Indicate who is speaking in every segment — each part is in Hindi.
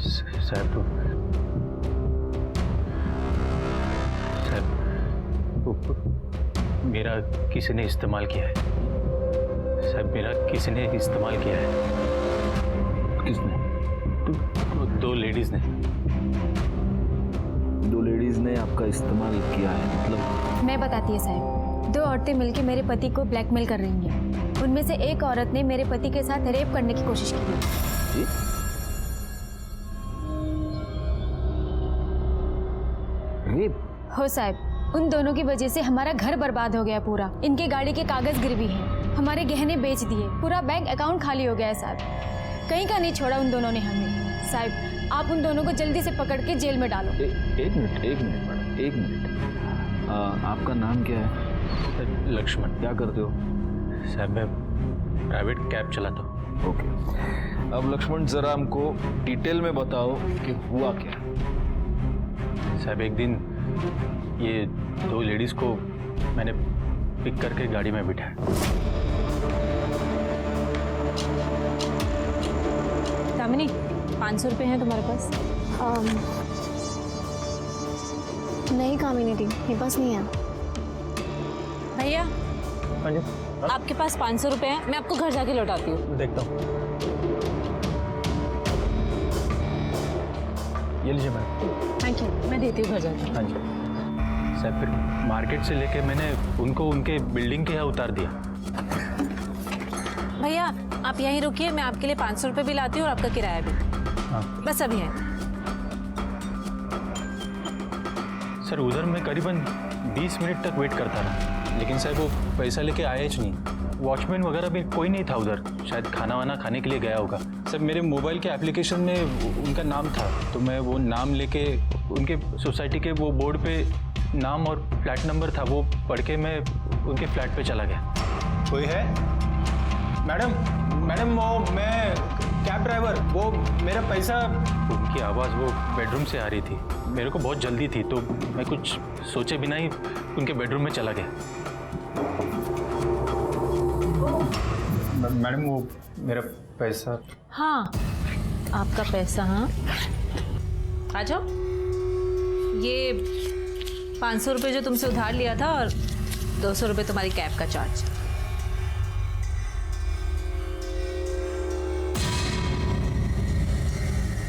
Speaker 1: साहब मेरा किसी ने इस्तेमाल किया है साहब, मेरा किसी ने इस्तेमाल किया है।
Speaker 2: किसने?
Speaker 1: दो लेडीज ने।
Speaker 2: दो लेडीज ने आपका इस्तेमाल किया है मतलब?
Speaker 3: मैं बताती है साहब, दो औरतें मिलकर मेरे पति को ब्लैकमेल कर रही हैं। उनमें से एक औरत ने मेरे पति के साथ रेप करने की कोशिश की है।
Speaker 2: रेप?
Speaker 3: हो साहब, उन दोनों की वजह से हमारा घर बर्बाद हो गया पूरा। इनके गाड़ी के कागज गिरवी हैं, हमारे गहने बेच दिए, पूरा बैंक अकाउंट खाली हो गया है साहब। कहीं का नहीं छोड़ा उन दोनों ने हमें। साहब आप उन दोनों को जल्दी से पकड़ के जेल में डालो।
Speaker 2: एक मिनट मैडम, एक मिनट। आपका नाम क्या है?
Speaker 1: लक्ष्मण।
Speaker 2: क्या करते हो?
Speaker 1: साहब मैं प्राइवेट कैब चलाता हूँ।
Speaker 2: ओके, अब लक्ष्मण जरा हमको डिटेल में बताओ कि हुआ क्या।
Speaker 1: साहब एक दिन ये दो लेडीज को मैंने पिक करके गाड़ी में बिठाया।
Speaker 4: दामिनी, 500 रुपये हैं तुम्हारे पास?
Speaker 5: नहीं कामिनी, मेरे पास नहीं है।
Speaker 4: भैया
Speaker 1: हाँ जी।
Speaker 4: आपके पास 500 रुपये हैं, मैं आपको घर जाके लौटाती हूँ।
Speaker 1: देखता हूँ। ये लीजिए मैम।
Speaker 4: थैंक यू, मैं देती हूँ घर जाके।
Speaker 1: हाँ जी साहब, फिर मार्केट से लेके मैंने उनको उनके बिल्डिंग के यहाँ उतार दिया।
Speaker 4: भैया आप यहीं रुकिए, मैं आपके लिए 500 रुपये भी लाती हूँ और आपका किराया भी।
Speaker 1: हाँ
Speaker 4: बस अभी है।
Speaker 1: सर, उधर मैं करीबन 20 मिनट तक वेट करता रहा, लेकिन साहब वो पैसा लेके आया ही नहीं। वॉचमैन वगैरह भी कोई नहीं था उधर, शायद खाना वाना खाने के लिए गया होगा। सर मेरे मोबाइल के एप्लीकेशन में उनका नाम था, तो मैं वो नाम लेके उनके सोसाइटी के वो बोर्ड पे नाम और फ्लैट नंबर था, वो पढ़ के मैं उनके फ्लैट पे चला गया।
Speaker 6: कोई है? मैडम वो मैं कैब ड्राइवर, वो मेरा पैसा।
Speaker 1: उनकी आवाज़ वो बेडरूम से आ रही थी, मेरे को बहुत जल्दी थी तो मैं कुछ सोचे बिना ही उनके बेडरूम में चला गया। मैडम वो मेरा पैसा।
Speaker 4: हाँ आपका पैसा। हाँ आ जाओ। ये 500 रुपये जो तुमसे उधार लिया था और 200 रुपये तुम्हारी कैब का चार्ज।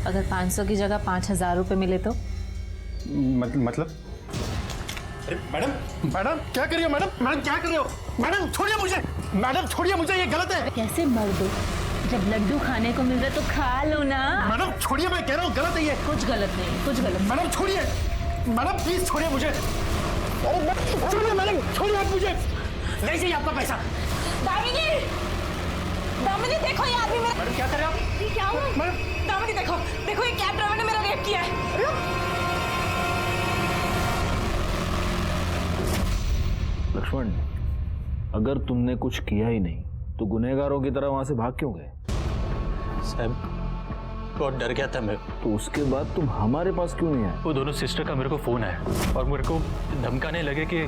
Speaker 4: अगर 500 की जगह 5000 रुपये मिले तो?
Speaker 6: मतलब? अरे मैडम क्या कर रही हो? मैडम क्या कर रही हो? मैडम छोड़िए मुझे, मैडम छोड़िए मुझे, ये गलत है।
Speaker 4: कैसे मर दो? जब लड्डू खाने को मिल रहा है तो खा लो ना।
Speaker 6: मैडम छोड़िए, मैं कह रहा हूँ गलत है ये।
Speaker 4: कुछ गलत नहीं, कुछ गलत।
Speaker 6: मैडम छोड़िए, मैडम प्लीज छोड़िए मुझे। अरे छोड़िए मैडम, छोड़िए आप मुझे, नहीं चाहिए आपका पैसा।
Speaker 4: दामिनी देखो ये आदमी मेरा।
Speaker 6: मैडम क्या कर रहे हो आप?
Speaker 4: ये क्या हुआ?
Speaker 6: मैडम
Speaker 4: दामिनी देखो ये कैब ड्राइवर ने मेरा रेप किया है।
Speaker 2: लक्ष्मण, अगर तुमने कुछ किया ही नहीं तो गुनहगारों की तरह वहां से भाग क्यों गए?
Speaker 1: साहब बहुत डर गया था मैं।
Speaker 2: तो उसके बाद तुम हमारे पास क्यों नहीं आए?
Speaker 1: वो दोनों सिस्टर का मेरे को फ़ोन आया और मेरे को धमकाने लगे कि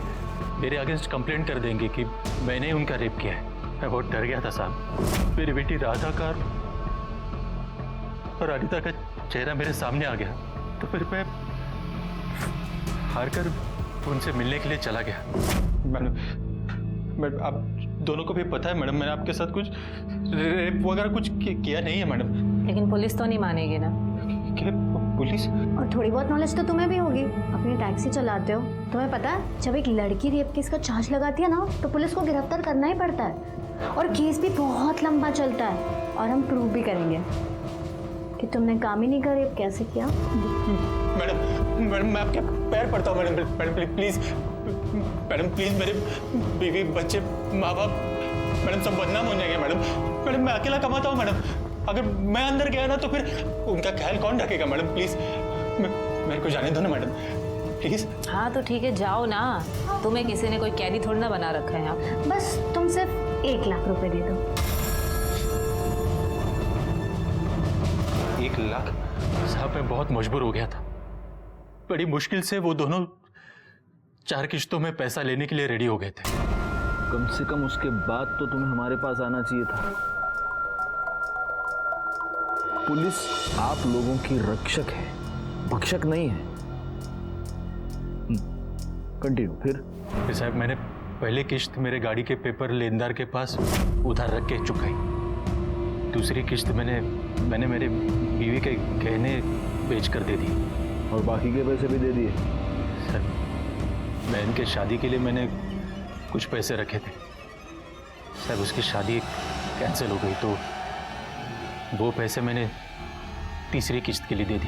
Speaker 1: मेरे अगेंस्ट कंप्लेंट कर देंगे कि मैंने उनका रेप किया है। मैं बहुत डर गया था साहब। मेरी बेटी राधा का और अनिता का चेहरा मेरे सामने आ गया, तो फिर मैं हार कर उनसे मिलने के लिए चला गया। मैडम आप दोनों को भी पता है मैडम, मैंने आपके साथ कुछ रेप वगैरह कुछ किया नहीं है मैडम।
Speaker 4: लेकिन पुलिस तो नहीं मानेगी ना।
Speaker 1: क्या पुलिस?
Speaker 5: और थोड़ी बहुत नॉलेज तो तुम्हें भी होगी, अपनी टैक्सी चलाते हो। तुम्हें पता है जब एक लड़की रेप केस का चार्ज लगाती है ना तो पुलिस को गिरफ्तार करना ही पड़ता है, और केस भी बहुत लंबा चलता है। और हम प्रूव भी करेंगे कि तुमने कामिनी का रेप कैसे किया।
Speaker 6: मैडम मैं आपके पैर पड़ता हूँ मैडम प्लीज, मैडम प्लीज, मेरे बीवी बच्चे माँ बाप मैडम सब बदनाम हो जाएंगे मैडम मैं अकेला कमाता हूँ मैडम, अगर मैं अंदर गया ना तो फिर उनका ख्याल कौन रखेगा मैडम? प्लीज मेरे को जाने दो ना मैडम, प्लीज।
Speaker 4: हाँ तो ठीक है, जाओ ना। तुम्हें किसी ने कोई कैदी थोड़ी ना बना रखा है यहाँ।
Speaker 5: बस तुम सिर्फ 1 लाख रुपए दे दो।
Speaker 1: 1 लाख? साहब मैं बहुत मजबूर हो गया था, बड़ी मुश्किल से वो दोनों 4 किश्तों में पैसा लेने के लिए रेडी हो गए थे।
Speaker 2: कम से कम उसके बाद तो तुम्हें हमारे पास आना चाहिए था। पुलिस आप लोगों की रक्षक है, भक्षक नहीं है। कंटिन्यू। फिर
Speaker 1: साहब मैंने पहली किश्त मेरे गाड़ी के पेपर लेनदार के पास उधार रख के चुकाई। दूसरी किश्त मैंने मेरे बीवी के गहने बेच कर दे दी।
Speaker 2: और बाकी के पैसे भी दे दिए?
Speaker 1: सर बहन के शादी के लिए मैंने कुछ पैसे रखे थे। सर उसकी शादी कैंसिल हो गई तो वो पैसे मैंने तीसरी किश्त के लिए दे दी।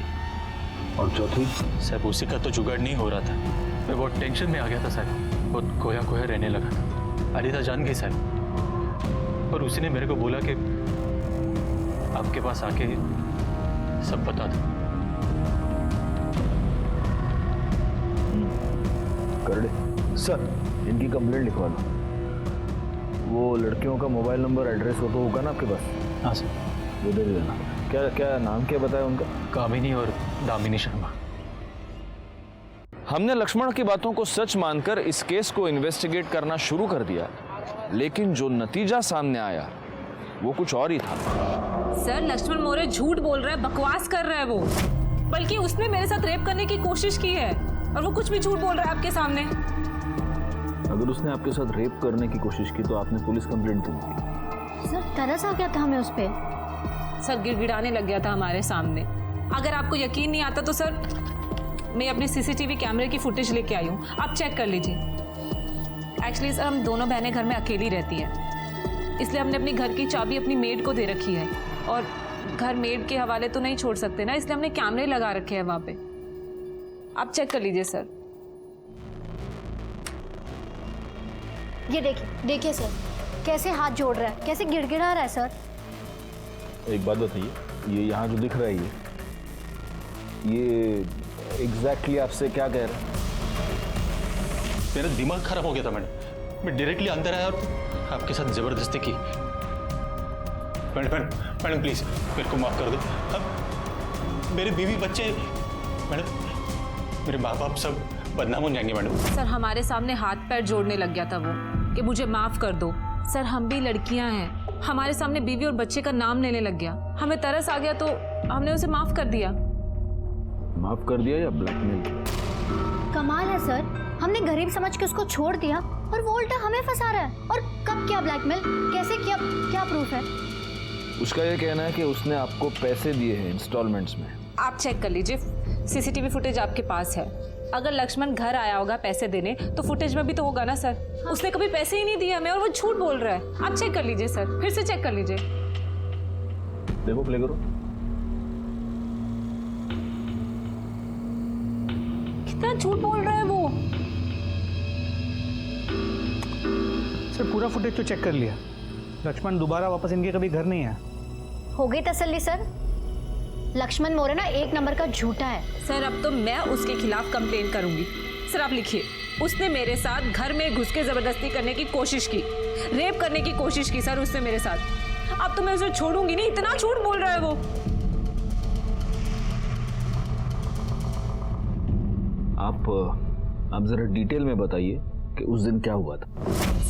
Speaker 2: और चौथी?
Speaker 1: सर उसी का तो जुगाड़ नहीं हो रहा था। मैं बहुत टेंशन में आ गया था सर, बहुत खोया खोया रहने लगा था। अनिता जान गई सर, और उसने मेरे को बोला कि आपके पास आके सब बता दो।
Speaker 2: कर दे सर, इनकी कंप्लेंट लिखवा लो। वो लड़कियों का मोबाइल नंबर एड्रेस वो तो होगा ना आपके पास?
Speaker 1: हाँ सर।
Speaker 2: वो दे देना। क्या क्या नाम क्या बताया उनका?
Speaker 1: कामिनी और दामिनी शर्मा।
Speaker 2: हमने लक्ष्मण की बातों को सच मानकर इस केस को इन्वेस्टिगेट करना शुरू कर दिया, लेकिन जो नतीजा सामने आया वो कुछ और ही था।
Speaker 4: सर लक्ष्मण मौर्य झूठ बोल रहा है, बकवास कर रहा है वो। बल्कि उसने मेरे साथ रेप करने की कोशिश की है और वो कुछ भी झूठ बोल रहा है आपके सामने।
Speaker 2: अगर उसने आपके साथ रेप करने की कोशिश की तो आपने पुलिस कंप्लेंट क्यों की?
Speaker 5: सर तरस आ गया था हमें उस पर।
Speaker 4: सर गिड़गिड़ाने लग गया था हमारे सामने। अगर आपको यकीन नहीं आता तो सर मैं अपने सीसीटीवी कैमरे की फुटेज लेके आई हूँ, आप चेक कर लीजिए। एक्चुअली सर हम दोनों बहनें घर में अकेली रहती हैं, इसलिए हमने अपनी घर की चाबी अपनी मेड को दे रखी है और घर मेड के हवाले तो नहीं छोड़ सकते ना, इसलिए हमने कैमरे लगा रखे हैं वहाँ पे। आप चेक कर लीजिए सर।
Speaker 5: ये देखिए सर, कैसे हाथ जोड़ रहा है, कैसे गिड़गिड़ा रहा है सर।
Speaker 2: एक बात बताइए, ये यहाँ जो दिख रहा है ये एग्जैक्टली आपसे क्या कह रहा है?
Speaker 6: मेरा दिमाग खराब हो गया था मैडम। मैं डायरेक्टली अंदर आया और आपके साथ जबरदस्ती की। मैडम प्लीज मेरे को माफ कर दो। अब मेरे बीवी बच्चे मैडम, मेरे माँ बाप सब बदनाम हो जाएंगे मैडम।
Speaker 4: सर हमारे सामने हाथ पैर जोड़ने लग गया था वो कि मुझे माफ कर दो। सर हम भी लड़कियां हैं, हमारे सामने बीवी और बच्चे का नाम लेने लग गया। हमें तरस आ गया तो हमने उसे माफ कर दिया।
Speaker 2: माफ कर दिया या ब्लैकमेल किया?
Speaker 5: कमाल है सर, हमने गरीब समझ के उसको छोड़ दिया और वो उल्टा हमें फंसा रहा है। और कब किया ब्लैकमेल, कैसे किया, क्या प्रूफ है?
Speaker 2: उसका ये कहना है कि उसने आपको पैसे दिए हैं इंस्टॉलमेंट्स में।
Speaker 4: आप चेक कर लीजिए, सीसीटीवी फुटेज आपके पास है। अगर लक्ष्मण घर आया होगा पैसे देने तो फुटेज में भी तो होगा ना सर। उसने कभी पैसे ही नहीं दिए हमें और वो झूठ बोल रहा है। आप चेक कर लीजिए सर, फिर से चेक कर लीजिए।
Speaker 2: देखो प्ले करो।
Speaker 4: कितना झूठ बोल रहा है वो।
Speaker 7: सर पूरा फुटेज तो चेक कर लिया, लक्ष्मण दोबारा वापस इनके कभी घर नहीं आया।
Speaker 5: हो गई तसल्ली सर? लक्ष्मण मौर्य ना एक नंबर का झूठा है।
Speaker 4: सर अब तो मैं उसके खिलाफ कंप्लेन करूंगी। सर आप लिखिए, उसने मेरे साथ घर में घुस के जबरदस्ती करने की कोशिश की, रेप करने की कोशिश की सर उसने मेरे साथ। अब तो मैं उसे छोड़ूंगी नहीं, इतना झूठ बोल रहा है वो।
Speaker 2: आप जरा डिटेल में बताइए कि उस दिन क्या हुआ था।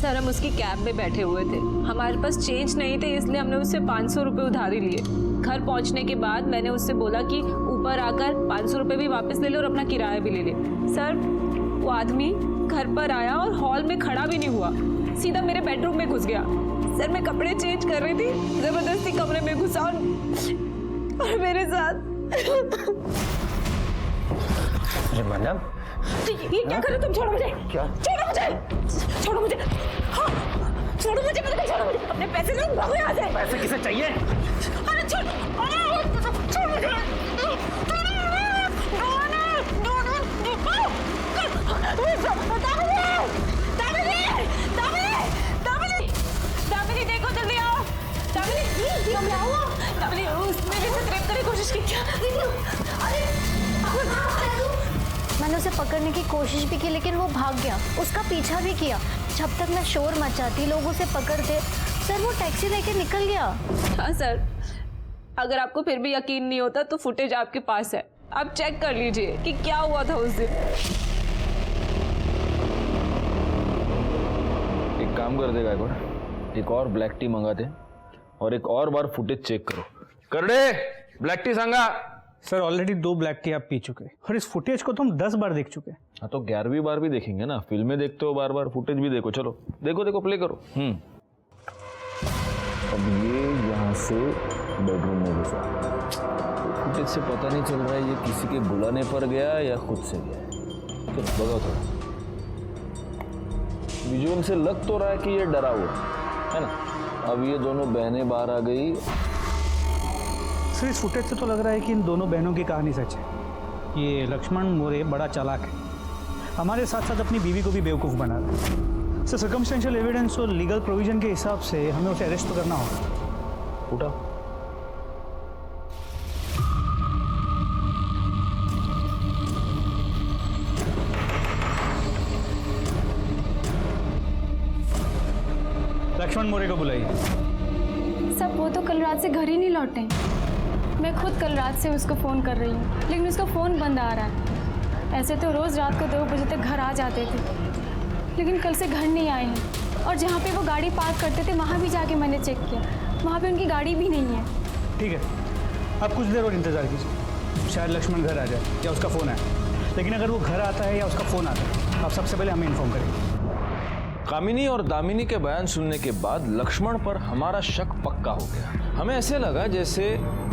Speaker 4: सर हम उसकी कैब में बैठे हुए थे, हमारे पास चेंज नहीं थे, इसलिए हमने उससे 500 रुपये उधारी लिए। घर पहुंचने के बाद मैंने उससे बोला कि ऊपर आकर 500 रुपये भी वापस ले ले और अपना किराया भी ले ले। सर वो आदमी घर पर आया और हॉल में खड़ा भी नहीं हुआ, सीधा मेरे बेडरूम में घुस गया। सर मैं कपड़े चेंज कर रही थी, जबरदस्ती कमरे में घुसा और मेरे साथ।
Speaker 6: अरे मैडम
Speaker 4: ये क्या कर रहे हो तुम? छोड़ो मुझे।
Speaker 6: क्या?
Speaker 4: छोड़ो मुझे, छोड़ो मुझे। हाँ छोड़ो मुझे, पता नहीं, छोड़ो मुझे। अपने पैसे दो, भागो यहाँ से।
Speaker 6: पैसे किसे चाहिए?
Speaker 4: अरे छोड़ छोड़ मुझे। दामिनी देखो जल्दी आओ। दामिनी उसने भी मुझसे रेप करने की कोशिश की क्या?
Speaker 5: मैंने उसे पकड़ने की कोशिश भी की लेकिन वो भाग गया, उसका पीछा भी किया। जब तक मैं शोर मचाती, लोग उसे पकड़ते, सर वो टैक्सी लेके निकल गया।
Speaker 4: हाँ सर, अगर आपको फिर भी यकीन नहीं होता तो फुटेज आपके पास है, आप चेक कर लीजिए कि क्या हुआ था उस दिन।
Speaker 2: एक काम कर देगा, एक और ब्लैक टी मंगाते हैं और एक और बार फुटेज चेक करो। कर दे, ब्लैक टी सांगा।
Speaker 7: सर ऑलरेडी 2 ब्लैक टी आप पी चुके और इस फुटेज को तो हम 10 बार देख चुके हैं।
Speaker 2: हाँ तो 11वीं बार भी देखेंगे ना, फिल्में देखते हो बार बार, फुटेज भी देखो। चलो देखो देखो, प्ले करो। अब ये यहाँ से बेडरूम में घुसा, फुटेज से पता नहीं चल रहा है ये किसी के बुलाने पर गया या खुद से गया। चलो भगाओ थोड़ा, विजुअल से लग तो रहा है कि ये डरा हुआ है ना। अब ये दोनों बहनें बाहर आ गई।
Speaker 7: सर इस फुटेज से तो लग रहा है कि इन दोनों बहनों की कहानी सच है। ये लक्ष्मण मोरे बड़ा चालाक है, हमारे साथ साथ अपनी बीवी को भी बेवकूफ़ बना रहा है। सर सर्कमस्टेंशियल एविडेंस और लीगल प्रोविजन के हिसाब से हमें उसे अरेस्ट तो करना होगा।
Speaker 2: उठा।
Speaker 7: लक्ष्मण मोरे को बुलाइए।
Speaker 3: सब वो तो कल रात से घर ही नहीं लौटे। मैं खुद कल रात से उसको फ़ोन कर रही हूँ, लेकिन उसका फ़ोन बंद आ रहा है। ऐसे तो रोज़ रात को 2 बजे तक घर आ जाते थे, लेकिन कल से घर नहीं आए हैं। और जहाँ पे वो गाड़ी पार्क करते थे वहाँ भी जाके मैंने चेक किया, वहाँ पे उनकी गाड़ी भी नहीं है।
Speaker 7: ठीक है, आप कुछ देर और इंतज़ार कीजिए, शायद लक्ष्मण घर आ जाए या उसका फ़ोन आए। लेकिन अगर वो घर आता है या उसका फ़ोन आता है, आप सबसे पहले हमें इन्फॉर्म करेंगे।
Speaker 2: कामिनी और दामिनी के बयान सुनने के बाद लक्ष्मण पर हमारा शक पक्का हो गया। हमें ऐसे लगा जैसे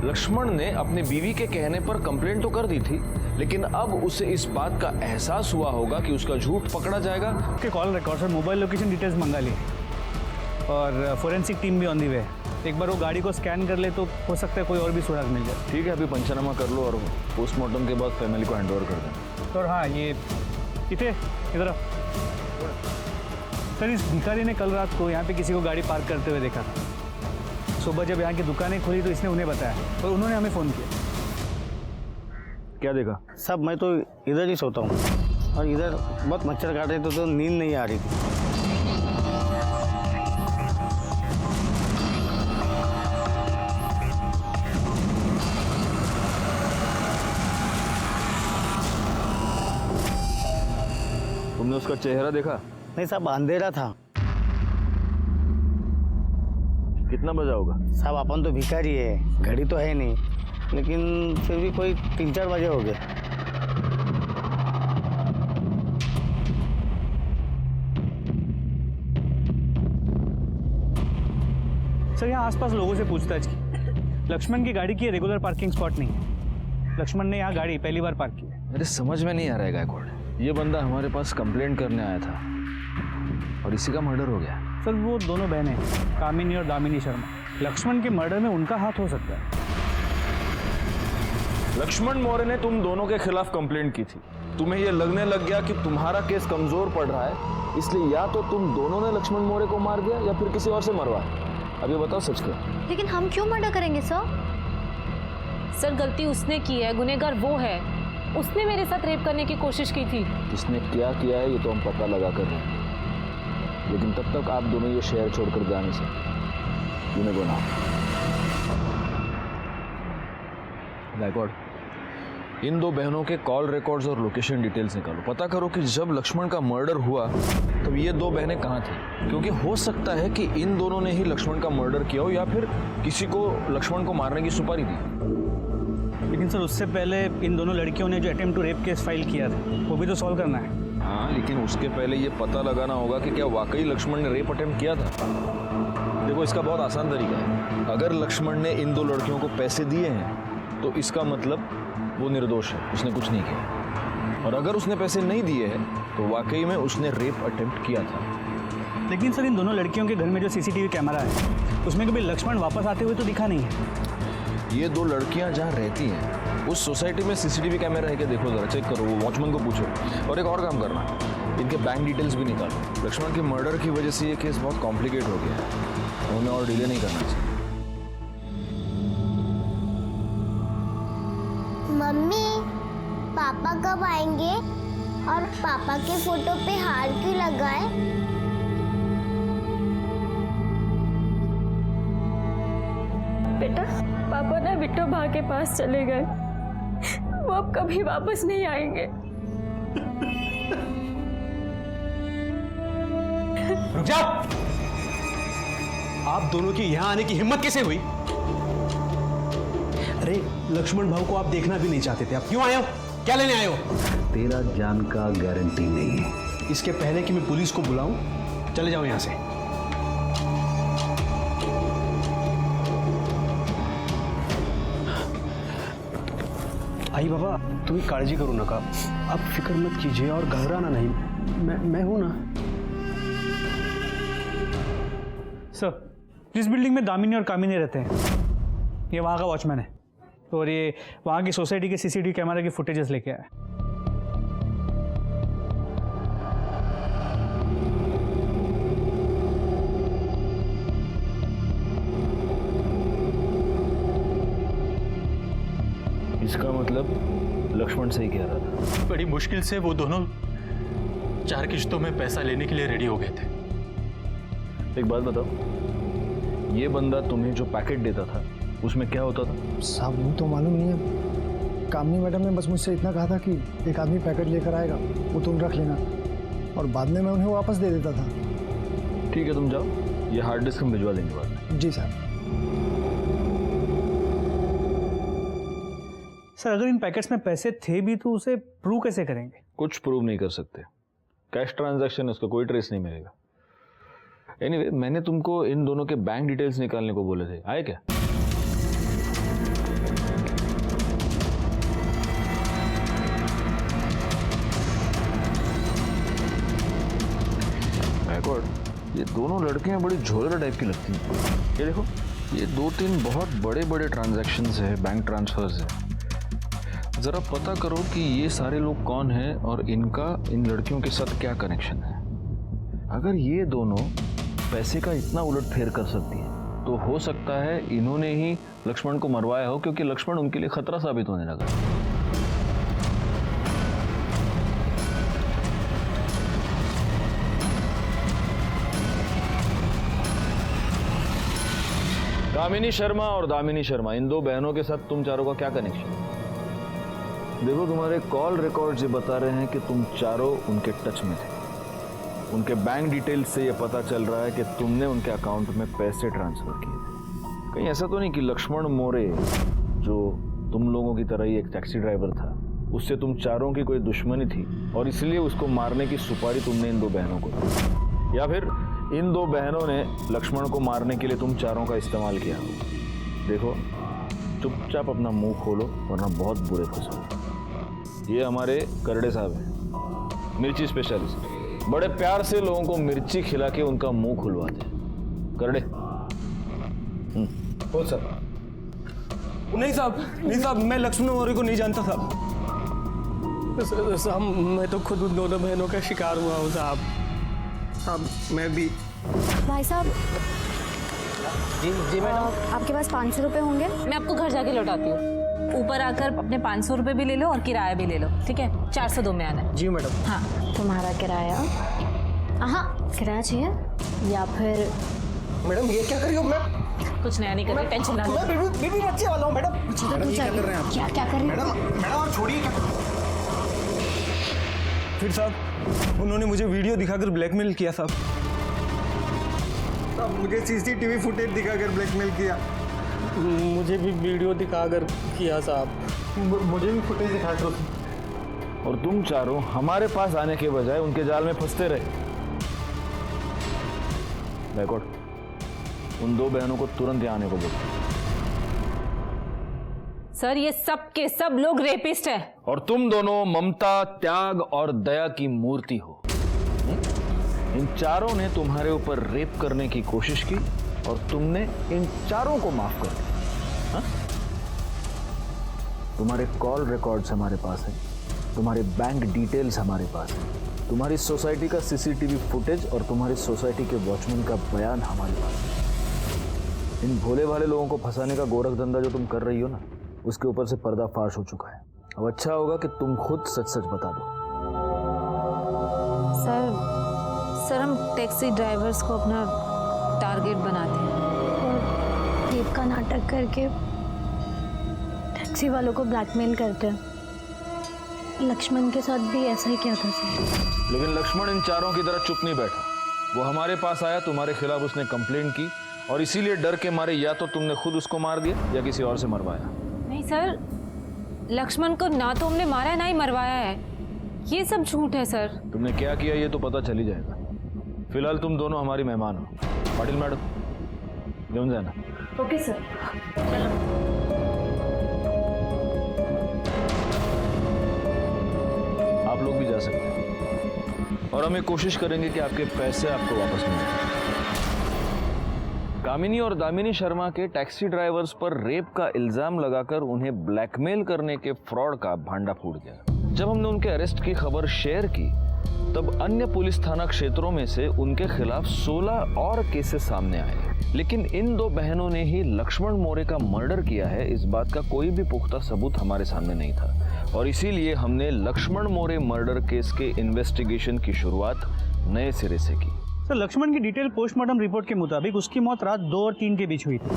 Speaker 2: लक्ष्मण ने अपनी बीवी के कहने पर कंप्लेंट तो कर दी थी, लेकिन अब उसे इस बात का एहसास हुआ होगा कि उसका झूठ पकड़ा जाएगा।
Speaker 7: के कॉल रिकॉर्ड और मोबाइल लोकेशन डिटेल्स मंगा ली और फोरेंसिक टीम भी ऑन दी वे। एक बार वो गाड़ी को स्कैन कर ले तो हो सकता है कोई और भी सुराग मिल जाए।
Speaker 2: ठीक है, अभी पंचनामा कर लो और पोस्टमार्टम के बाद फैमिली को हैंड ओवर कर दें।
Speaker 7: और हाँ, ये इधर सर, इस भिखारी ने कल रात को यहाँ पे किसी को गाड़ी पार्क करते हुए देखा था। सुबह जब यहाँ की दुकानें खुली तो इसने उन्हें बताया और उन्होंने हमें फ़ोन किया।
Speaker 2: क्या देखा?
Speaker 8: सब मैं तो इधर ही सोता हूँ और इधर बहुत मच्छर काट रहे थे तो नींद नहीं आ रही थी।
Speaker 2: तुमने उसका चेहरा देखा?
Speaker 8: नहीं साहब, अंधेरा था।
Speaker 2: कितना बजा होगा?
Speaker 8: साहब अपन तो भिखारी है, घड़ी तो है नहीं, लेकिन फिर भी कोई 3-4 बजे हो गए।
Speaker 7: सर यहाँ आसपास लोगों से पूछताछ की, लक्ष्मण की गाड़ी की रेगुलर पार्किंग स्पॉट नहीं है। लक्ष्मण ने यहाँ गाड़ी पहली बार पार्क की है।
Speaker 2: मेरे समझ में नहीं आ रहा है गायकवाड़, ये बंदा हमारे पास कंप्लेंट करने आया था और इसी का मर्डर हो गया।
Speaker 7: सर वो दोनों बहनें कामिनी और दामिनी शर्मा, लक्ष्मण के मर्डर में उनका हाथ हो सकता है।
Speaker 2: लक्ष्मण मौर्य ने तुम दोनों के खिलाफ कंप्लेंट की थी। तुम्हें यह लगने लग गया कि तुम्हारा केस कमजोर पड़ रहा है, इसलिए या तो तुम दोनों ने लक्ष्मण मौर्य को मार दिया या फिर किसी और से मरवाया। अब ये बताओ सच क्या?
Speaker 5: लेकिन हम क्यों मर्डर करेंगे सर?
Speaker 4: सर गलती उसने की है, गुनहगार वो है। उसने मेरे साथ रेप करने की कोशिश की थी।
Speaker 2: इसने क्या किया है ये तो हम पता लगा कर रहे हैं, लेकिन तब तक आप दोनों ये शहर छोड़कर जा नहीं सकते। यू गोना गायकवाड़, इन 2 बहनों के कॉल रिकॉर्ड्स और लोकेशन डिटेल्स निकालो। पता करो कि जब लक्ष्मण का मर्डर हुआ तब ये 2 बहनें कहाँ थी, क्योंकि हो सकता है कि इन दोनों ने ही लक्ष्मण का मर्डर किया हो या फिर किसी को लक्ष्मण को मारने की सुपारी दी।
Speaker 7: लेकिन सर उससे पहले इन दोनों लड़कियों ने जो attempt to rape case file किया था वो भी तो सॉल्व करना है।
Speaker 2: हाँ, लेकिन उसके पहले ये पता लगाना होगा कि क्या वाकई लक्ष्मण ने रेप अटेम्प्ट किया था। देखो, इसका बहुत आसान तरीका है। अगर लक्ष्मण ने इन 2 लड़कियों को पैसे दिए हैं तो इसका मतलब वो निर्दोष है, उसने कुछ नहीं किया। और अगर उसने पैसे नहीं दिए हैं तो वाकई में उसने रेप अटेम्प्ट किया था।
Speaker 7: लेकिन सर इन दोनों लड़कियों के घर में जो सीसीटीवी कैमरा है उसमें कभी लक्ष्मण वापस आते हुए तो दिखा नहीं है।
Speaker 2: ये 2 लड़कियां जहाँ रहती हैं उस सोसाइटी में सीसीटीवी कैमरा है क्या? देखो जरा, चेक करो, वो वॉचमैन को पूछो। और एक और काम करना, इनके बैंक डिटेल्स भी निकालो। लक्ष्मण के मर्डर की वजह से ये केस बहुत कॉम्प्लिकेट हो गया है, उन्हें और डिले नहीं करना चाहिए।
Speaker 9: मम्मी, पापा कब आएंगे और पापा के फोटो पे हार क्यों लगाए?
Speaker 3: बेटा, पापा ना बिट्टो भा के पास चले गए, वो अब कभी वापस नहीं आएंगे।
Speaker 6: रुक जाओ! आप दोनों की यहां आने की हिम्मत कैसे हुई?
Speaker 10: अरे लक्ष्मण भाऊ को आप देखना भी नहीं चाहते थे, आप क्यों आए हो? क्या लेने आए हो?
Speaker 11: तेरा जान का गारंटी नहीं है।
Speaker 10: इसके पहले कि मैं पुलिस को बुलाऊं, चले जाओ यहां से। आई बाबा, तुम्ही काळजी करू नका, आप फिक्र मत कीजिए और घबराना नहीं, मैं हूं ना।
Speaker 7: सर, जिस बिल्डिंग में दामिनी और कामिनी रहते हैं, ये वहाँ का वॉचमैन है और ये वहाँ की सोसाइटी के सीसीटीवी कैमरा की फुटेजेस लेके आया है।
Speaker 2: इसका मतलब लक्ष्मण सही कह रहा था।
Speaker 1: बड़ी मुश्किल से वो दोनों 4 किश्तों में पैसा लेने के लिए रेडी हो गए थे।
Speaker 2: एक बात बताओ, ये बंदा तुम्हें जो पैकेट देता था उसमें क्या होता था?
Speaker 12: साहब वो तो मालूम नहीं है, कामनी मैडम ने बस मुझसे इतना कहा था कि एक आदमी पैकेट लेकर आएगा, वो तुम रख लेना, और बाद में मैं उन्हें वापस दे देता था।
Speaker 2: ठीक है, तुम जाओ, ये हार्ड डिस्क हम भिजवा देंगे बाद में।
Speaker 12: जी साहब।
Speaker 7: सर, अगर इन पैकेट्स में पैसे थे भी तो उसे प्रूव कैसे करेंगे?
Speaker 2: कुछ प्रूव नहीं कर सकते, कैश ट्रांजैक्शन है, उसका कोई ट्रेस नहीं मिलेगा। एनीवे, मैंने तुमको इन दोनों के बैंक डिटेल्स निकालने को बोले थे, आए क्या? ये दोनों लड़कियां बड़ी झोलर टाइप की लगती हैं। ये देखो, ये 2-3 बहुत बड़े बड़े ट्रांजैक्शंस है, बैंक ट्रांसफर्स है। जरा पता करो कि ये सारे लोग कौन हैं और इनका इन लड़कियों के साथ क्या कनेक्शन है। अगर ये दोनों पैसे का इतना उलटफेर कर सकती हैं तो हो सकता है इन्होंने ही लक्ष्मण को मरवाया हो, क्योंकि लक्ष्मण उनके लिए खतरा साबित होने लगा। कामिनी शर्मा और दामिनी शर्मा, इन 2 बहनों के साथ तुम चारों का क्या कनेक्शन है? देखो, तुम्हारे कॉल रिकॉर्ड्स ये बता रहे हैं कि तुम चारों उनके टच में थे। उनके बैंक डिटेल्स से ये पता चल रहा है कि तुमने उनके अकाउंट में पैसे ट्रांसफर किए थे। कहीं ऐसा तो नहीं कि लक्ष्मण मोरे, जो तुम लोगों की तरह ही एक टैक्सी ड्राइवर था, उससे तुम चारों की कोई दुश्मनी थी और इसलिए उसको मारने की सुपारी तुमने इन 2 बहनों को दी, या फिर इन 2 बहनों ने लक्ष्मण को मारने के लिए तुम चारों का इस्तेमाल किया हो? देखो, चुपचाप अपना मुंह खोलो वरना बहुत बुरे फंसोगे। ये हमारे करड़े साहब हैं, मिर्ची स्पेशलिस्ट। बड़े प्यार से लोगों को मिर्ची खिला के उनका मुंह खुलवाते हैं। करड़े।
Speaker 10: हो सर। नहीं साहब, मैं लक्ष्मण मौर्य को नहीं जानता साहब। साहब, मैं तो खुद उन दोनों बहनों का शिकार हुआ हूँ साहब। साहब, मैं भी।
Speaker 5: भाई साहब।
Speaker 12: जी मैडम।
Speaker 5: आपके पास 500 रुपये होंगे?
Speaker 4: मैं आपको घर जाके लौटाती हूँ। ऊपर आकर अपने 500 रुपये भी ले लो और किराया भी ले लो, ठीक है? 402 में आना है।
Speaker 10: जी मैडम।
Speaker 4: हाँ।
Speaker 5: तुम्हारा किराया? हाँ, किराया चाहिए या फिर?
Speaker 12: मैडम, ये क्या करी हो? मैं
Speaker 4: कुछ नया नहीं कर रही, टेंशन ना लो।
Speaker 12: मैं बीबी बच्चे वाला हूँ मैडम।
Speaker 5: मैडम, क्या कर रहे हैं आप? क्या कर रहे हैं?
Speaker 12: मैडम और छोड़िए।
Speaker 10: फिर साहब, उन्होंने मुझे वीडियो दिखाकर ब्लैकमेल किया साहब।
Speaker 12: मुझे सीसीटीवी फुटेज दिखाकर ब्लैकमेल किया।
Speaker 10: मुझे भी वीडियो दिखाकर किया साहब।
Speaker 12: मुझे भी फुटेज दिखा दो।
Speaker 2: और तुम चारों हमारे पास आने के बजाय उनके जाल में फंसते रहे। बैकवर्ड, उन 2 बहनों को तुरंत यहाँ आने को बोलो।
Speaker 4: सर, ये सब के सब लोग रेपिस्ट हैं।
Speaker 2: और तुम दोनों ममता, त्याग और दया की मूर्ति हो। इन चारों ने तुम्हारे ऊपर रेप करने की कोशिश की और तुमने इन चारों को माफ कर दिया। हाँ? तुम्हारे कॉल रिकॉर्ड्स हमारे पास हैं, तुम्हारे बैंक डिटेल्स हमारे पास हैं, तुम्हारी सोसाइटी का सीसीटीवी फुटेज और तुम्हारी सोसाइटी के वॉचमैन का बयान हमारे पास है। इन भोले भाले लोगों को फंसाने का गोरख धंधा जो तुम कर रही हो ना, उसके ऊपर से पर्दाफाश हो चुका है। अब अच्छा होगा कि तुम खुद सच सच बता दो।
Speaker 4: सर, हम टैक्सी ड्राइवर्स को अपना टारगेट बनाते हैं
Speaker 5: और रेप का नाटक करके टैक्सी वालों को ब्लैकमेल करते हैं। लक्ष्मण के साथ भी ऐसा ही किया था सर।
Speaker 2: लेकिन लक्ष्मण इन चारों की तरह चुप नहीं बैठा। वो हमारे पास आया, तुम्हारे खिलाफ उसने कंप्लेंट की और इसीलिए डर के मारे या तो तुमने खुद उसको मार दिया या किसी और से मरवाया।
Speaker 4: नहीं सर, लक्ष्मण को ना तो हमने मारा है ना ही मरवाया है, ये सब झूठ है सर।
Speaker 2: तुमने क्या किया ये तो पता चल ही जाएगा। फिलहाल तुम दोनों हमारी मेहमान हो। पाटिल मैडम घेऊन जाना।
Speaker 3: Okay sir.
Speaker 2: आप लोग भी जा सकते हैं और हमें कोशिश करेंगे कि आपके पैसे आपको वापस मिलें। कामिनी और दामिनी शर्मा के टैक्सी ड्राइवर्स पर रेप का इल्जाम लगाकर उन्हें ब्लैकमेल करने के फ्रॉड का भांडा फूट गया। जब हमने उनके अरेस्ट की खबर शेयर की तब अन्य पुलिस थाना क्षेत्रों में से उनके खिलाफ 16 और केसेस सामने आए, लेकिन इन दो बहनों ने ही लक्ष्मण मोरे का मर्डर किया है, इस बात का कोई भी पुख्ता सबूत हमारे सामने नहीं था और इसीलिए हमने लक्ष्मण मोरे मर्डर केस के इन्वेस्टिगेशन की शुरुआत नए सिरे से की।
Speaker 7: सर, लक्ष्मण की डिटेल पोस्टमार्टम रिपोर्ट के मुताबिक उसकी मौत रात 2 और 3 के बीच हुई थी।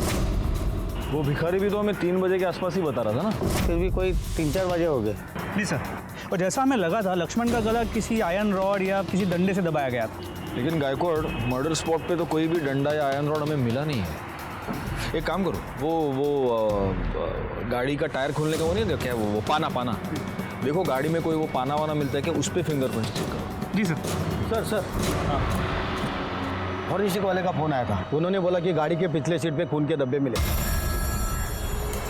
Speaker 2: वो भिखारी भी तो हमें 3 बजे के आसपास ही बता रहा था ना।
Speaker 8: फिर भी कोई 3-4 बजे हो गए।
Speaker 7: जी सर, और जैसा हमें लगा था लक्ष्मण का गला किसी आयरन रॉड या किसी डंडे से दबाया गया था।
Speaker 2: लेकिन गायकवाड़, मर्डर स्पॉट पे तो कोई भी डंडा या आयरन रॉड हमें मिला नहीं है। एक काम करो, वो गाड़ी का टायर खोलने का वो नहीं क्या, वो पाना देखो गाड़ी में कोई वो पाना वाना मिलता है क्या, उस पर फिंगरप्रिंट चेक करो।
Speaker 7: जी सर।
Speaker 8: सर फॉरेंसिक वाले का फोन आया था। उन्होंने बोला कि गाड़ी के पिछले सीट पे खून के धब्बे मिले।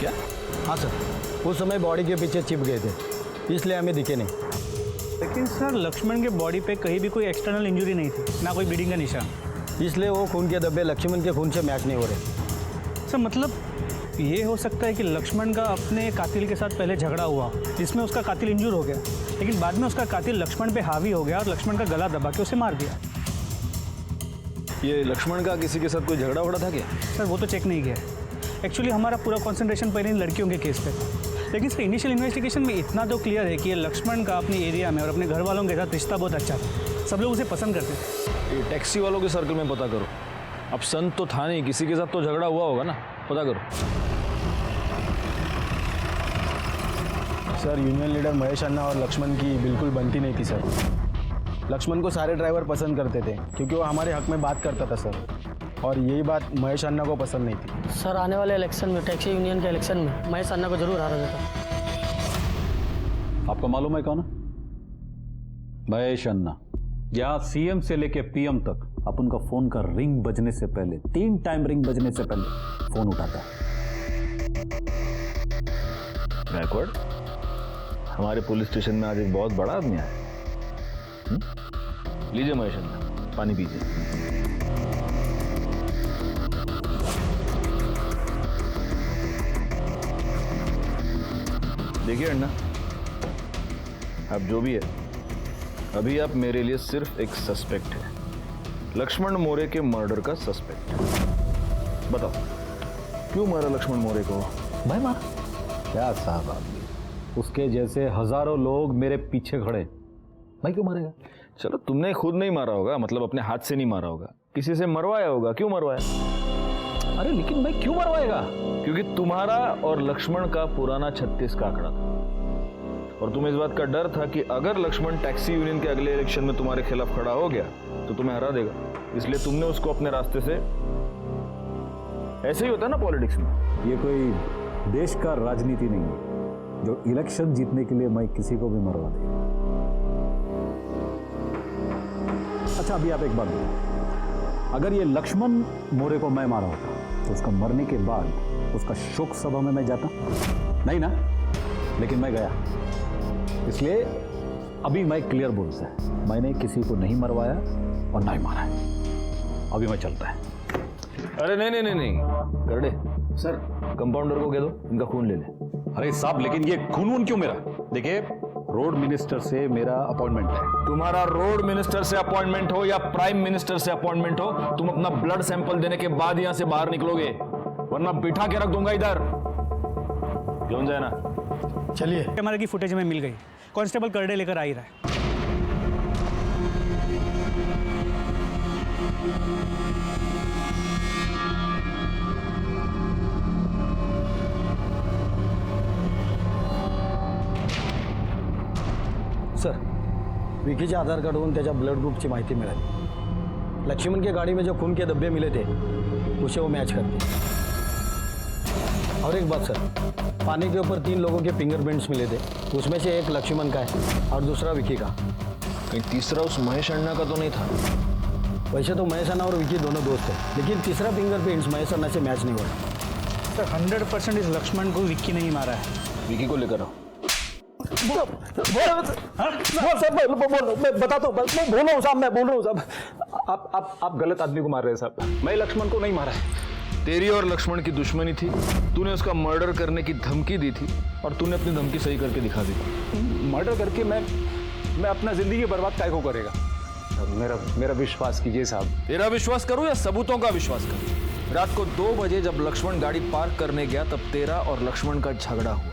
Speaker 2: क्या?
Speaker 8: हाँ सर, उस समय बॉडी के पीछे चिप गए थे, इसलिए हमें दिखे नहीं।
Speaker 7: लेकिन सर लक्ष्मण के बॉडी पे कहीं भी कोई एक्सटर्नल इंजरी नहीं थी, ना कोई ब्लीडिंग का निशान,
Speaker 8: इसलिए वो खून के धब्बे लक्ष्मण के खून से मैच नहीं हो रहे।
Speaker 7: सर मतलब ये हो सकता है कि लक्ष्मण का अपने कातिल के साथ पहले झगड़ा हुआ जिसमें उसका कातिल इंजूर हो गया, लेकिन बाद में उसका कातिल लक्ष्मण पे हावी हो गया और लक्ष्मण का गला दबा के उसे मार दिया।
Speaker 2: ये लक्ष्मण का किसी के साथ कोई झगड़ा वगड़ा था क्या?
Speaker 7: सर वो तो चेक नहीं किया। एक्चुअली हमारा पूरा कंसंट्रेशन पहले इन लड़कियों के केस पे था, लेकिन सर इनिशियल इन्वेस्टिगेशन में इतना तो क्लियर है कि ये लक्ष्मण का अपने एरिया में और अपने घर वालों के साथ रिश्ता बहुत अच्छा था, सब लोग उसे पसंद करते थे।
Speaker 2: ये टैक्सी वालों के सर्कल में पता करो। अब संत तो था नहीं, किसी के साथ तो झगड़ा हुआ होगा ना, पता करो।
Speaker 10: सर यूनियन लीडर महेश अन्ना और लक्ष्मण की बिल्कुल बनती नहीं थी सर। लक्ष्मण को सारे ड्राइवर पसंद करते थे क्योंकि वो हमारे हक में बात करता था सर, और यही बात महेश अन्ना को पसंद नहीं थी।
Speaker 13: सर आने वाले इलेक्शन में, टैक्सी यूनियन के इलेक्शन में महेश अन्ना को जरूर हरा देता।
Speaker 11: आपको मालूम है कौन है? महेश अन्ना। यहाँ सीएम से लेके पीएम तक अपन का फोन का रिंग बजने से पहले 3 टाइम रिंग बजने से पहले फोन उठाता है।
Speaker 2: गायकवाड़, हमारे पुलिस स्टेशन में आज एक बहुत बड़ा आदमी आया। लीजिए महेश अन्ना, पानी पीजिए। देखिए अन्ना, अब जो भी है, अभी आप मेरे लिए सिर्फ एक सस्पेक्ट है, लक्ष्मण मोरे के मर्डर का सस्पेक्ट। बताओ क्यों मारा लक्ष्मण मोरे को?
Speaker 11: मैं मारा? क्या साहब आदमी, उसके जैसे हजारों लोग मेरे पीछे खड़े, मैं क्यों मारेगा?
Speaker 2: चलो तुमने खुद नहीं मारा होगा, मतलब अपने हाथ से नहीं मारा होगा, किसी से मरवाया होगा। क्यों मरवाया?
Speaker 11: अरे लेकिन मैं क्यों मरवाएगा?
Speaker 2: क्योंकि तुम्हारा और लक्ष्मण का पुराना 36 का आंकड़ा था और तुम्हें इस बात का डर था कि अगर लक्ष्मण टैक्सी यूनियन के अगले इलेक्शन में तुम्हारे खिलाफ खड़ा हो गया तो तुम्हें हरा देगा, इसलिए तुमने उसको अपने रास्ते से। ऐसे ही होता है ना पॉलिटिक्स में।
Speaker 11: ये कोई देश का राजनीति नहीं है जो इलेक्शन जीतने के लिए मैं किसी को भी मरवा दे। अच्छा अभी आप एक बात बताओ, अगर ये लक्ष्मण मोरे को मैं मारा होता तो उसका मरने के बाद उसका शोक सभा में मैं जाता? नहीं ना, लेकिन मैं गया। इसलिए अभी मैं क्लियर बोल सकता है, मैंने किसी को नहीं मरवाया और ना ही मारा है। अभी मैं चलता है।
Speaker 2: अरे नहीं करडे सर, कंपाउंडर को कह दो इनका खून ले ले।
Speaker 11: अरे साहब लेकिन ये खून क्यों मेरा? देखिए रोड मिनिस्टर से मेरा अपॉइंटमेंट है।
Speaker 2: तुम्हारा रोड मिनिस्टर से अपॉइंटमेंट हो या प्राइम मिनिस्टर से अपॉइंटमेंट हो, तुम अपना ब्लड सैंपल देने के बाद यहां से बाहर निकलोगे, वरना बिठा के रख दूंगा इधर। क्यों जाए ना?
Speaker 7: चलिए, कैमरा की फुटेज में मिल गई, कांस्टेबल करडे लेकर आ ही रहा है।
Speaker 8: सर विकीच्या आधार कार्डवरून त्याच्या ब्लड ग्रुपची माहिती मिळाली। लक्ष्मण के गाड़ी में जो खून के धब्बे मिले थे उसे वो मैच करते। और एक बात सर, पानी के ऊपर 3 लोगों के फिंगरप्रिंट्स मिले थे। उसमें से एक लक्ष्मण का है और दूसरा विकी का।
Speaker 2: कहीं तीसरा उस महेश अन्ना का तो नहीं था?
Speaker 8: वैसे तो महेश अन्ना और विकी दोनों दोस्त हैं, लेकिन तीसरा फिंगरप्रिंट्स महेश अन्ना से मैच नहीं हुआ।
Speaker 7: सर 100% इस लक्ष्मण को विक्की नहीं मारा है।
Speaker 2: विकी को लेकर आओ।
Speaker 11: मैं बताता हूँ, मैं बोल रहा हूँ साहब, मैं बोल रहा हूँ साहब। आप गलत आदमी को मार रहे हैं साहब। मैं लक्ष्मण को नहीं मारा है।
Speaker 2: तेरी और लक्ष्मण की दुश्मनी थी, तूने उसका मर्डर करने की धमकी दी थी और तूने अपनी धमकी सही करके दिखा दी।
Speaker 11: मर्डर करके मैं अपना जिंदगी बर्बाद काय को करेगा? मेरा विश्वास कीजिए साहब।
Speaker 2: तेरा विश्वास करूं या सबूतों का विश्वास करूं? रात को 2 बजे जब लक्ष्मण गाड़ी पार्क करने गया तब तेरा और लक्ष्मण का झगड़ा हुआ।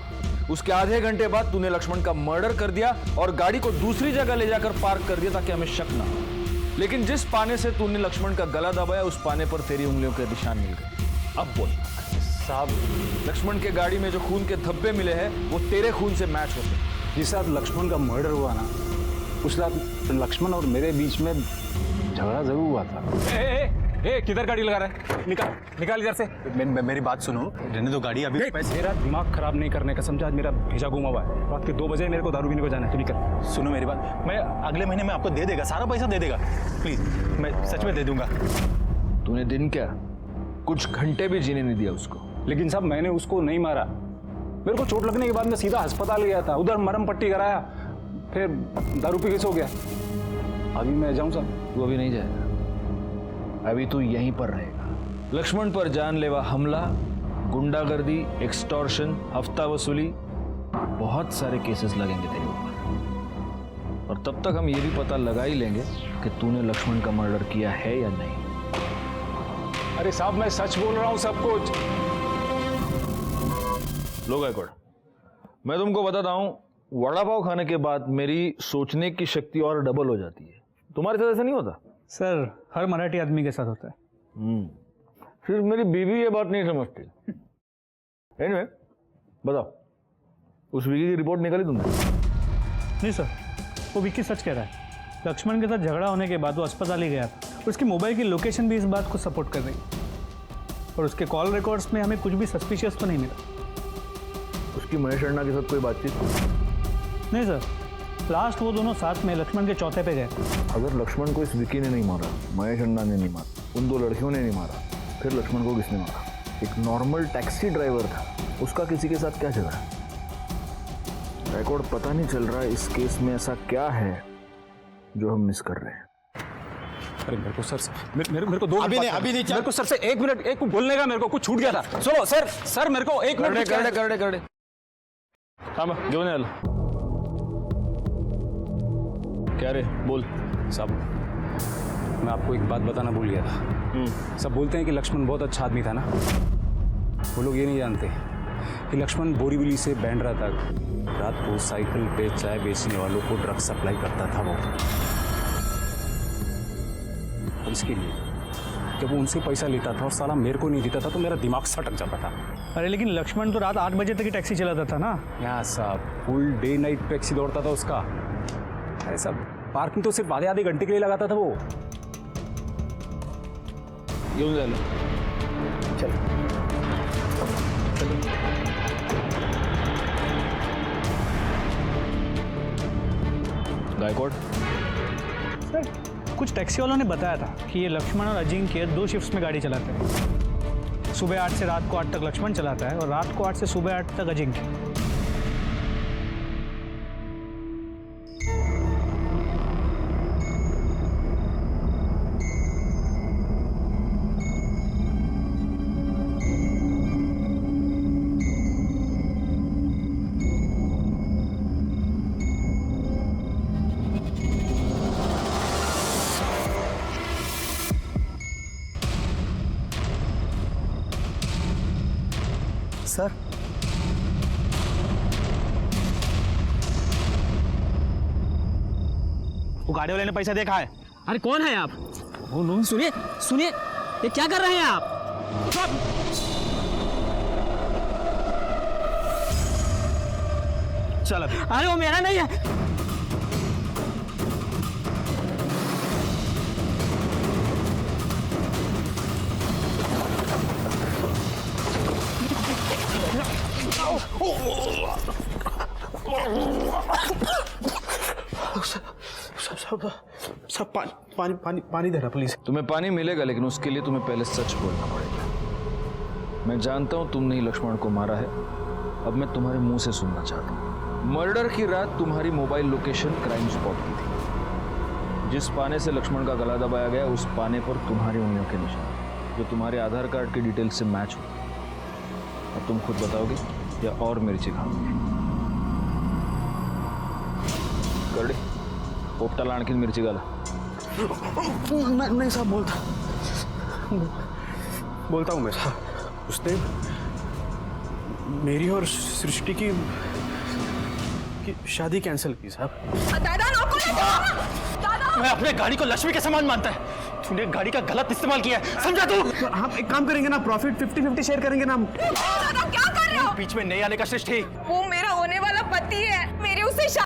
Speaker 2: उसके आधे घंटे बाद तूने लक्ष्मण का मर्डर कर दिया और गाड़ी को दूसरी जगह ले जाकर पार्क कर दिया ताकि हमें शक ना हो। लेकिन जिस पाने से तूने लक्ष्मण का गला दबाया उस पाने पर तेरी उंगलियों के निशान मिल गए। अब बोल
Speaker 11: साहब,
Speaker 2: लक्ष्मण के गाड़ी में जो खून के धब्बे मिले हैं वो तेरे खून से मैच होते हैं।
Speaker 11: जिस रात लक्ष्मण का मर्डर हुआ ना, उस रात लक्ष्मण और मेरे बीच में झगड़ा जरूर हुआ था। ए, किधर गाड़ी लगा रहा है? निकाल इधर से। मेरी बात सुनो, रहने दो गाड़ी अभी। मेरा दिमाग खराब नहीं करने का, समझा? मेरा भेजा घुमा हुआ है। रात के 2 बजे मेरे को दारू पीने को जाना है, तू निकल।
Speaker 1: सुनो मेरी बात, मैं अगले महीने में आपको दे देगा, सारा पैसा दे देगा। प्लीज, मैं सच में दे दूंगा।
Speaker 2: तूने दिन क्या कुछ घंटे भी जीने नहीं दिया उसको।
Speaker 11: लेकिन साहब मैंने उसको नहीं मारा। मेरे को चोट लगने के बाद मैं सीधा अस्पताल गया था, उधर मरहम पट्टी कराया, फिर दारू पी के सो गया। अभी मैं जाऊं साहब?
Speaker 2: तू अभी नहीं जाएगा, अभी तू यहीं पर रहेगा। लक्ष्मण पर जानलेवा हमला, गुंडागर्दी, एक्सटॉर्शन, हफ्ता वसूली, बहुत सारे केसेस लगेंगे तेरे ऊपर। और तब तक हम ये भी पता लगा ही लेंगे कि तूने लक्ष्मण का मर्डर किया है या नहीं।
Speaker 11: अरे साहब मैं सच बोल रहा हूं सब कुछ।
Speaker 2: लो गायकवाड़, मैं तुमको बताता हूं, वड़ा पाव खाने के बाद मेरी सोचने की शक्ति और डबल हो जाती है। तुम्हारे साथ ऐसा नहीं होता?
Speaker 7: सर हर मराठी आदमी के साथ होता है।
Speaker 2: सिर्फ मेरी बीवी ये बात नहीं समझती। एनीवे, बताओ, उस विकी की रिपोर्ट निकाली तुमने?
Speaker 7: नहीं सर, वो विक्की सच कह रहा है। लक्ष्मण के साथ झगड़ा होने के बाद वो अस्पताल ही गया था। उसकी मोबाइल की लोकेशन भी इस बात को सपोर्ट कर रही है और उसके कॉल रिकॉर्ड्स में हमें कुछ भी सस्पिशियस तो नहीं मिला।
Speaker 2: उसकी महेश अन्ना के साथ कोई बातचीत?
Speaker 7: नहीं सर, लास्ट वो दोनों साथ में लक्ष्मण के चौथे पे गए।
Speaker 2: अगर लक्ष्मण को इस विकी ने नहीं मारा, महेश अन्ना ने नहीं मारा, उन 2 लड़कियों ने नहीं मारा, फिर लक्ष्मण को किसने मारा? एक नॉर्मल टैक्सी ड्राइवर था, उसका किसी के साथ क्या झगड़ा? रिकॉर्ड पता नहीं चल रहा है इस केस में ऐसा क्या है जो हम मिस कर रहे हैं।
Speaker 11: अरे मेरे को सर मेरे को 2 अभी नहीं मेरे को सर से 1 मिनट एक बोलने का मेरे को कुछ छूट गया था। सुनो सर मेरे को 1 मिनट
Speaker 2: करडे थांबा, घेऊन यायला। क्या रे, बोल।
Speaker 11: साहब मैं आपको एक बात बताना भूल गया था। सब बोलते हैं कि लक्ष्मण बहुत अच्छा आदमी था ना। वो लोग ये नहीं जानते कि लक्ष्मण बोरीवली से बैंड्रा तक रात को साइकिल पे चाय बेचने वालों को ड्रग्स सप्लाई करता था वो। और इसके लिए जब वो उनसे पैसा लेता था और साला मेरे को नहीं देता था तो मेरा दिमाग सटक जाता था।
Speaker 7: अरे लेकिन लक्ष्मण तो रात 8 बजे तक ही टैक्सी चलाता था ना।
Speaker 11: यहाँ साहब फुल डे नाइट टैक्सी दौड़ता था उसका। अरे साहब पार्किंग तो सिर्फ आधे घंटे के लिए लगाता था वो।
Speaker 2: घेऊन जायला चल। गायकवाड़
Speaker 7: सर, कुछ टैक्सी वालों ने बताया था कि ये लक्ष्मण और अजिंक्य 2 शिफ्ट्स में गाड़ी चलाते हैं। सुबह 8 से रात को 8 तक लक्ष्मण चलाता है और रात को 8 से सुबह 8 तक अजिंक्य।
Speaker 12: सर,
Speaker 7: वो गाड़ी वाले ने पैसा देखा है।
Speaker 13: अरे कौन है आप? सुनिए सुनिए, ये क्या कर रहे हैं आप?
Speaker 7: चल
Speaker 13: अरे वो मेरा नहीं है।
Speaker 10: सब पानी पानी पानी देना प्लीज।
Speaker 2: तुम्हें पानी मिलेगा, लेकिन उसके लिए तुम्हें पहले सच बोलना पड़ेगा। मैं जानता हूं तुमने ही लक्ष्मण को मारा है। अब मैं तुम्हारे मुंह से सुनना चाहता हूं। मर्डर की रात तुम्हारी मोबाइल लोकेशन क्राइम स्पॉट की थी। जिस पाने से लक्ष्मण का गला दबाया गया, उस पाने पर तुम्हारी उंगलियों के निशान, जो तुम्हारे आधार कार्ड के डिटेल से मैच हो। अब तुम खुद बताओगे या और मिर्ची खाओगे? करडे पोपटाला आणखीन मिरची घाला।
Speaker 10: नहीं साहब, बोलता हूँ मैं साहब। उसने मेरी और सृष्टि की शादी कैंसिल की साहब।
Speaker 4: दादा रोको ना, दादा।
Speaker 6: मैं अपने गाड़ी को लक्ष्मी के समान मानता है। तूने गाड़ी का गलत इस्तेमाल किया है, समझा तू?
Speaker 10: तो हम एक काम करेंगे ना, प्रॉफिट 50-50 शेयर करेंगे ना।
Speaker 4: दादा क्या कर रहे हो?
Speaker 6: बीच में नहीं आने का श्रेष्ठ है।
Speaker 4: वो मेरा होने वाला पति है।